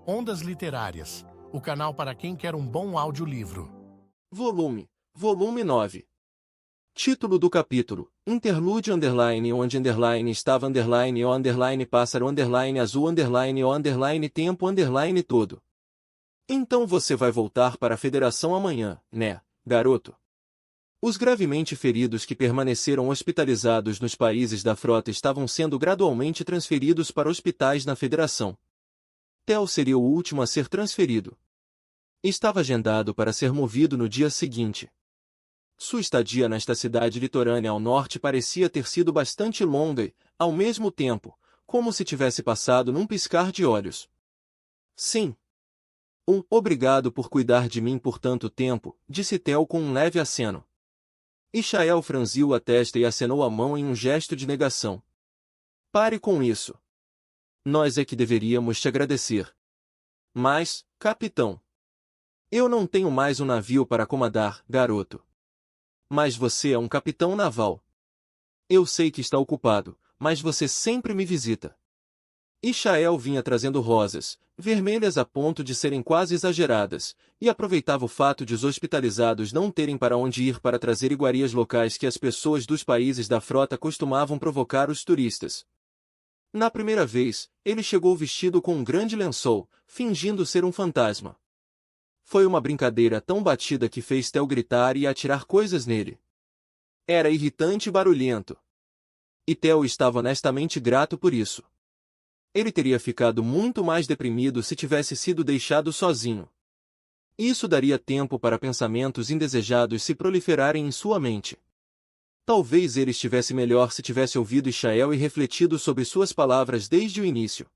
Ondas Literárias, o canal para quem quer um bom audiolivro. Volume 9. Título do capítulo: Interlude onde estava o pássaro azul o tempo todo. Então você vai voltar para a Federação amanhã, né, garoto? Os gravemente feridos que permaneceram hospitalizados nos países da frota estavam sendo gradualmente transferidos para hospitais na Federação. Theo seria o último a ser transferido. Estava agendado para ser movido no dia seguinte. Sua estadia nesta cidade litorânea ao norte parecia ter sido bastante longa e, ao mesmo tempo, como se tivesse passado num piscar de olhos. Sim. Obrigado por cuidar de mim por tanto tempo, disse Theo com um leve aceno. Ishael franziu a testa e acenou a mão em um gesto de negação. Pare com isso. Nós é que deveríamos te agradecer. Mas, capitão, eu não tenho mais um navio para comandar, garoto. Mas você é um capitão naval. Eu sei que está ocupado, mas você sempre me visita. Ishael vinha trazendo rosas, vermelhas a ponto de serem quase exageradas, e aproveitava o fato de os hospitalizados não terem para onde ir para trazer iguarias locais que as pessoas dos países da frota costumavam provocar os turistas. Na primeira vez, ele chegou vestido com um grande lençol, fingindo ser um fantasma. Foi uma brincadeira tão batida que fez Theo gritar e atirar coisas nele. Era irritante e barulhento. E Theo estava honestamente grato por isso. Ele teria ficado muito mais deprimido se tivesse sido deixado sozinho. Isso daria tempo para pensamentos indesejados se proliferarem em sua mente. Talvez ele estivesse melhor se tivesse ouvido Ishael e refletido sobre suas palavras desde o início.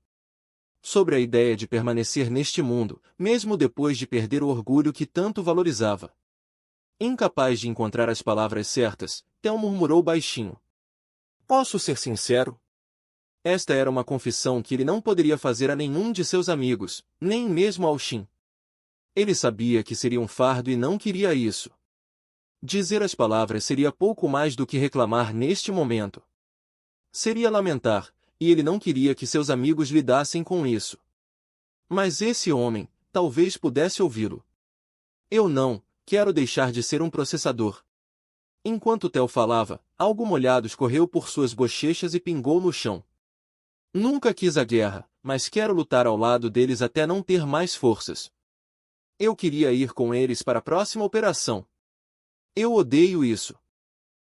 Sobre a ideia de permanecer neste mundo, mesmo depois de perder o orgulho que tanto valorizava. Incapaz de encontrar as palavras certas, Theo murmurou baixinho. Posso ser sincero? Esta era uma confissão que ele não poderia fazer a nenhum de seus amigos, nem mesmo ao Shin. Ele sabia que seria um fardo e não queria isso. Dizer as palavras seria pouco mais do que reclamar neste momento. Seria lamentar, e ele não queria que seus amigos lidassem com isso. Mas esse homem, talvez pudesse ouvi-lo. Eu não quero deixar de ser um processador. Enquanto Theo falava, algo molhado escorreu por suas bochechas e pingou no chão. Nunca quis a guerra, mas quero lutar ao lado deles até não ter mais forças. Eu queria ir com eles para a próxima operação. Eu odeio isso.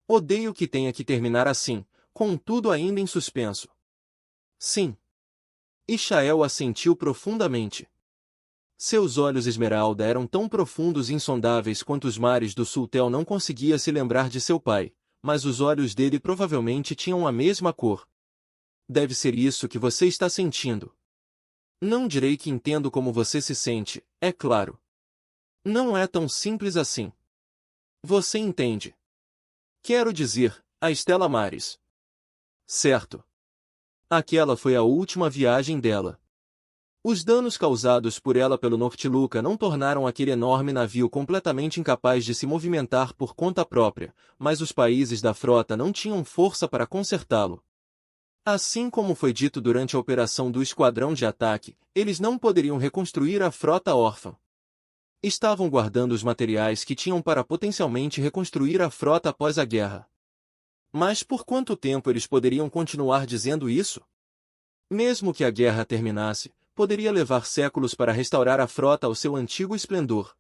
Odeio que tenha que terminar assim, com tudo ainda em suspenso. Sim. Ishael assentiu profundamente. Seus olhos esmeralda eram tão profundos e insondáveis quanto os mares do sul. Theo não conseguia se lembrar de seu pai, mas os olhos dele provavelmente tinham a mesma cor. Deve ser isso que você está sentindo. Não direi que entendo como você se sente, é claro. Não é tão simples assim. Você entende. Quero dizer, a Stella Maris. Certo. Aquela foi a última viagem dela. Os danos causados por ela pelo Noctiluca não tornaram aquele enorme navio completamente incapaz de se movimentar por conta própria, mas os países da frota não tinham força para consertá-lo. Assim como foi dito durante a operação do Esquadrão de Ataque, eles não poderiam reconstruir a frota órfã. Estavam guardando os materiais que tinham para potencialmente reconstruir a frota após a guerra. Mas por quanto tempo eles poderiam continuar dizendo isso? Mesmo que a guerra terminasse, poderia levar séculos para restaurar a frota ao seu antigo esplendor.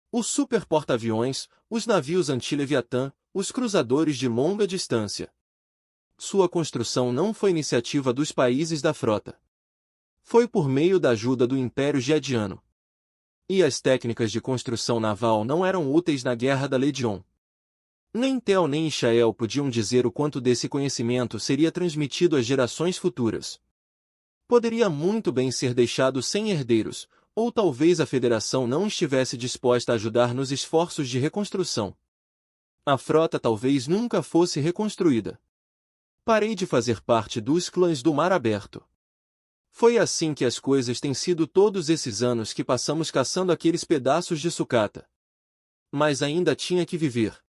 Os super porta-aviões, os navios anti-Leviatã, os cruzadores de longa distância. Sua construção não foi iniciativa dos países da frota. Foi por meio da ajuda do Império Geadiano. E as técnicas de construção naval não eram úteis na Guerra da Legion. Nem Theo nem Ishael podiam dizer o quanto desse conhecimento seria transmitido às gerações futuras. Poderia muito bem ser deixado sem herdeiros, ou talvez a Federação não estivesse disposta a ajudar nos esforços de reconstrução. A frota talvez nunca fosse reconstruída. Parei de fazer parte dos clãs do Mar Aberto. Foi assim que as coisas têm sido todos esses anos que passamos caçando aqueles pedaços de sucata. Mas ainda tinha que viver.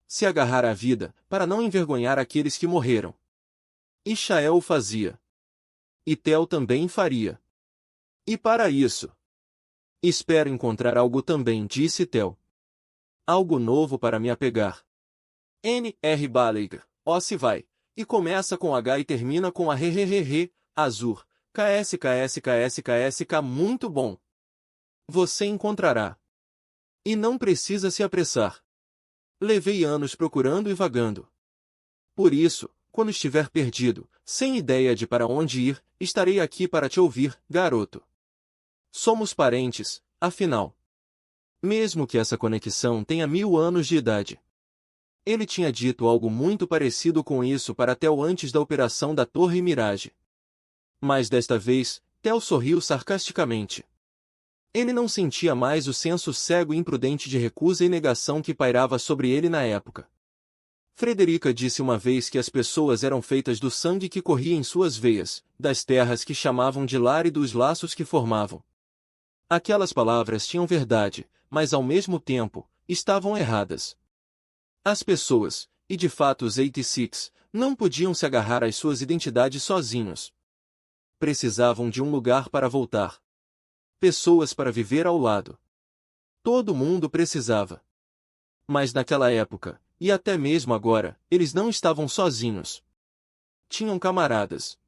Se agarrar à vida, para não envergonhar aqueles que morreram. Ishael o fazia. E Theo também faria. E para isso, espero encontrar algo também, disse Theo. Algo novo para me apegar. N.R. Balaguer, ó se vai, e começa com H e termina com a re, Azur, KSKSKSKSK muito bom. Você encontrará. E não precisa se apressar. Levei anos procurando e vagando. Por isso, quando estiver perdido, sem ideia de para onde ir, estarei aqui para te ouvir, garoto. Somos parentes, afinal. Mesmo que essa conexão tenha 1000 anos de idade. Ele tinha dito algo muito parecido com isso para Theo antes da operação da Torre Mirage. Mas desta vez, Theo sorriu sarcasticamente. Ele não sentia mais o senso cego e imprudente de recusa e negação que pairava sobre ele na época. Frederica disse uma vez que as pessoas eram feitas do sangue que corria em suas veias, das terras que chamavam de lar e dos laços que formavam. Aquelas palavras tinham verdade, mas ao mesmo tempo, estavam erradas. As pessoas, e de fato os 86, não podiam se agarrar às suas identidades sozinhos. Precisavam de um lugar para voltar. Pessoas para viver ao lado. Todo mundo precisava. Mas naquela época, e até mesmo agora, eles não estavam sozinhos. Tinham camaradas.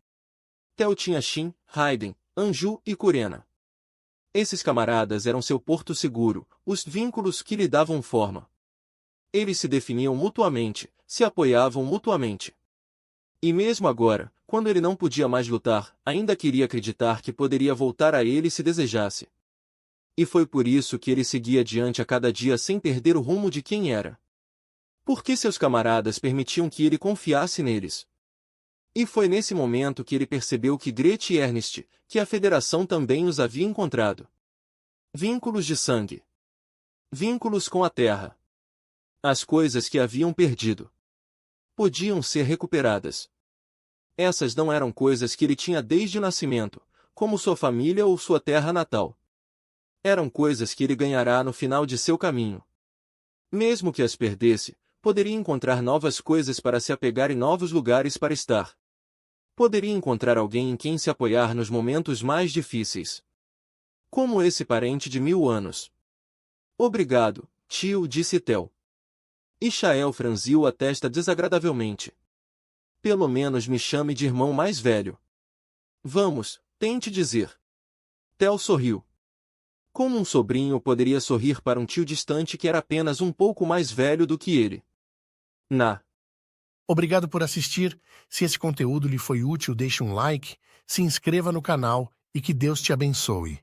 Theo tinha Shin, Raiden, Anju e Kurena. Esses camaradas eram seu porto seguro, os vínculos que lhe davam forma. Eles se definiam mutuamente, se apoiavam mutuamente. E mesmo agora, quando ele não podia mais lutar, ainda queria acreditar que poderia voltar a ele se desejasse. E foi por isso que ele seguia adiante a cada dia sem perder o rumo de quem era. Porque seus camaradas permitiam que ele confiasse neles. E foi nesse momento que ele percebeu que Gretchen e Ernest, que a Federação também os havia encontrado. Vínculos de sangue. Vínculos com a Terra. As coisas que haviam perdido podiam ser recuperadas. Essas não eram coisas que ele tinha desde o nascimento, como sua família ou sua terra natal. Eram coisas que ele ganhará no final de seu caminho. Mesmo que as perdesse, poderia encontrar novas coisas para se apegar e novos lugares para estar. Poderia encontrar alguém em quem se apoiar nos momentos mais difíceis. Como esse parente de 1000 anos. Obrigado, tio, disse Theo. Ishael franziu a testa desagradavelmente. Pelo menos me chame de irmão mais velho. Vamos, tente dizer. Theo sorriu. Como um sobrinho poderia sorrir para um tio distante que era apenas um pouco mais velho do que ele? Obrigado por assistir. Se esse conteúdo lhe foi útil, deixe um like, se inscreva no canal e que Deus te abençoe.